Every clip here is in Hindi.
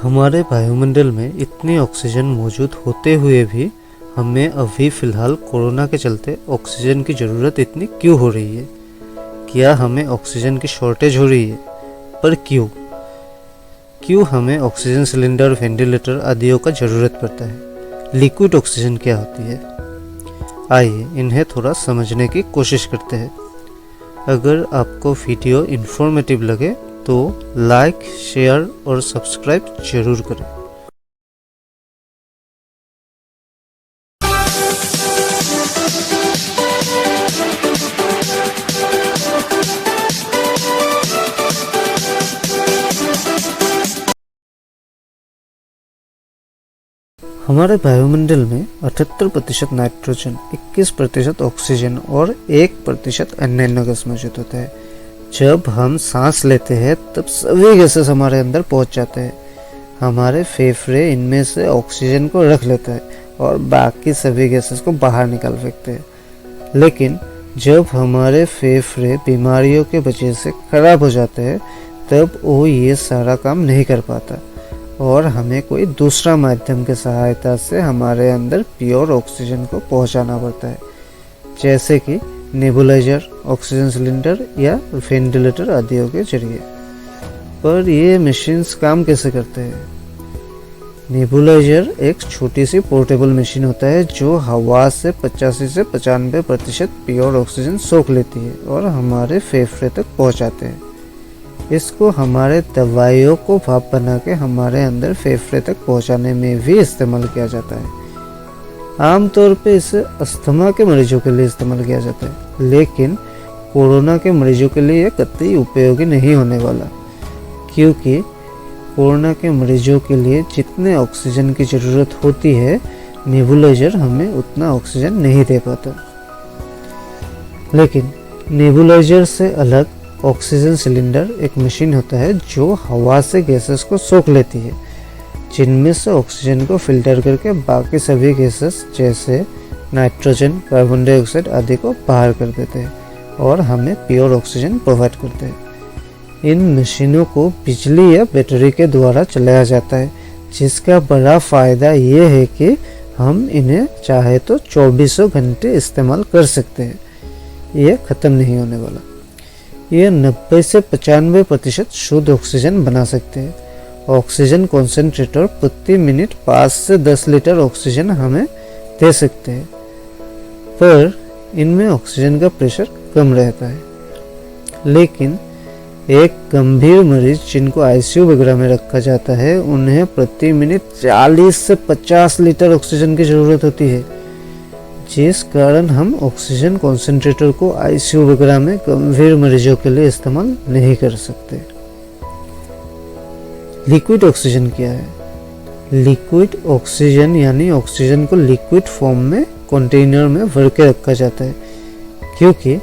हमारे वायुमंडल में इतनी ऑक्सीजन मौजूद होते हुए भी हमें अभी फ़िलहाल कोरोना के चलते ऑक्सीजन की ज़रूरत इतनी क्यों हो रही है? क्या हमें ऑक्सीजन की शॉर्टेज हो रही है? पर क्यों? क्यों हमें ऑक्सीजन सिलेंडर, वेंटिलेटर आदियों का ज़रूरत पड़ता है? लिक्विड ऑक्सीजन क्या होती है? आइए इन्हें थोड़ा समझने की कोशिश करते हैं। अगर आपको वीडियो इन्फॉर्मेटिव लगे तो लाइक, शेयर और सब्सक्राइब जरूर करें। हमारे वायुमंडल में 78% नाइट्रोजन, 21% ऑक्सीजन और 1% अन्य गैस मौजूद होता है। जब हम सांस लेते हैं तब सभी गैसेस हमारे अंदर पहुंच जाते हैं। हमारे फेफड़े इनमें से ऑक्सीजन को रख लेते हैं और बाकी सभी गैसेस को बाहर निकाल फेंकते हैं। लेकिन जब हमारे फेफड़े बीमारियों के वजह से खराब हो जाते हैं तब वो ये सारा काम नहीं कर पाता और हमें कोई दूसरा माध्यम की सहायता से हमारे अंदर प्योर ऑक्सीजन को पहुंचाना पड़ता है, जैसे कि नेबुलाइजर, ऑक्सीजन सिलेंडर या वेंटिलेटर आदियों के जरिए। पर ये मशीन्स काम कैसे करते हैं? नेबुलाइजर एक छोटी सी पोर्टेबल मशीन होता है जो हवा से 85 से 95% प्योर ऑक्सीजन सोख लेती है और हमारे फेफड़े तक पहुंचाते हैं। इसको हमारे दवाइयों को भाप बना के हमारे अंदर फेफड़े तक पहुंचाने में भी इस्तेमाल किया जाता है। आमतौर पे इसे अस्थमा के मरीजों के लिए इस्तेमाल किया जाता है, लेकिन कोरोना के मरीजों के लिए यह कतई उपयोगी नहीं होने वाला, क्योंकि कोरोना के मरीजों के लिए जितने ऑक्सीजन की ज़रूरत होती है नेबुलाइजर हमें उतना ऑक्सीजन नहीं दे पाता। लेकिन नेबुलाइजर से अलग ऑक्सीजन सिलेंडर एक मशीन होता है जो हवा से गैसेस को सोख लेती है, जिनमें से ऑक्सीजन को फिल्टर करके बाकी सभी गैसेस जैसे नाइट्रोजन, कार्बन डाइऑक्साइड आदि को बाहर कर देते हैं और हमें प्योर ऑक्सीजन प्रोवाइड करते हैं। इन मशीनों को बिजली या बैटरी के द्वारा चलाया जाता है, जिसका बड़ा फ़ायदा ये है कि हम इन्हें चाहे तो 24 घंटे इस्तेमाल कर सकते हैं। ये ख़त्म नहीं होने वाला। ये 90 से 95% शुद्ध ऑक्सीजन बना सकते हैं। ऑक्सीजन कॉन्सेंट्रेटर प्रति मिनट 5 से 10 लीटर ऑक्सीजन हमें दे सकते हैं, पर इनमें ऑक्सीजन का प्रेशर कम रहता है। लेकिन एक गंभीर मरीज जिनको आईसीयू वगैरह में रखा जाता है उन्हें प्रति मिनट 40 से 50 लीटर ऑक्सीजन की ज़रूरत होती है, जिस कारण हम ऑक्सीजन कॉन्सेंट्रेटर को आईसीयू वगैरह में गंभीर मरीजों के लिए इस्तेमाल नहीं कर सकते। लिक्विड ऑक्सीजन क्या है? लिक्विड ऑक्सीजन यानी ऑक्सीजन को लिक्विड फॉर्म में कंटेनर में भर के रखा जाता है, क्योंकि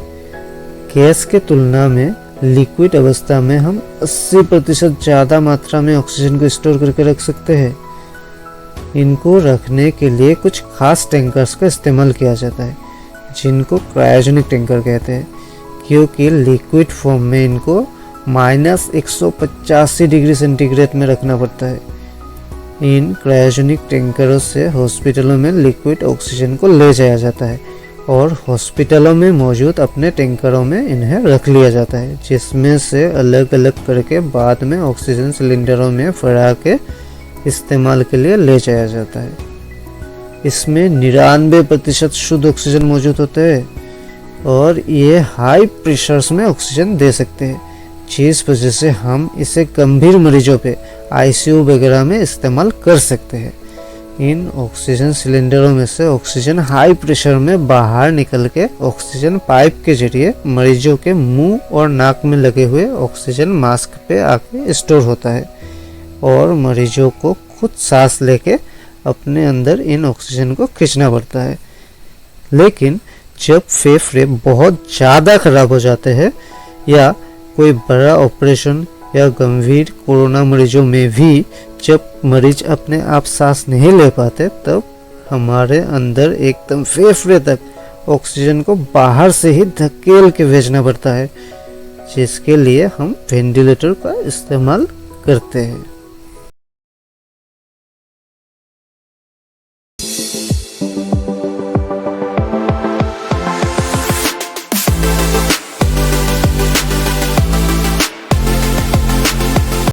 गैस के तुलना में लिक्विड अवस्था में हम 80% ज़्यादा मात्रा में ऑक्सीजन को स्टोर करके रख सकते हैं। इनको रखने के लिए कुछ खास टैंकर्स का इस्तेमाल किया जाता है, जिनको क्रायोजेनिक टैंकर कहते हैं, क्योंकि लिक्विड फॉर्म में इनको -185 डिग्री सेंटीग्रेड में रखना पड़ता है। इन क्रायोजेनिक टैंकरों से हॉस्पिटलों में लिक्विड ऑक्सीजन को ले जाया जाता है और हॉस्पिटलों में मौजूद अपने टैंकरों में इन्हें रख लिया जाता है, जिसमें से अलग अलग करके बाद में ऑक्सीजन सिलेंडरों में भरा के इस्तेमाल के लिए ले जाया जाता है। इसमें 99% शुद्ध ऑक्सीजन मौजूद होते हैं और ये हाई प्रेशर्स में ऑक्सीजन दे सकते हैं, जिस वजह से हम इसे गंभीर मरीजों पे आईसीयू वगैरह में इस्तेमाल कर सकते हैं। इन ऑक्सीजन सिलेंडरों में से ऑक्सीजन हाई प्रेशर में बाहर निकल के ऑक्सीजन पाइप के जरिए मरीजों के मुंह और नाक में लगे हुए ऑक्सीजन मास्क पे आके स्टोर होता है और मरीजों को खुद सांस लेके अपने अंदर इन ऑक्सीजन को खींचना पड़ता है। लेकिन जब फेफड़े बहुत ज़्यादा खराब हो जाते हैं या कोई बड़ा ऑपरेशन या गंभीर कोरोना मरीजों में भी जब मरीज अपने आप सांस नहीं ले पाते, तब हमारे अंदर एकदम फेफड़े तक ऑक्सीजन को बाहर से ही धकेल के भेजना पड़ता है, जिसके लिए हम वेंटिलेटर का इस्तेमाल करते हैं।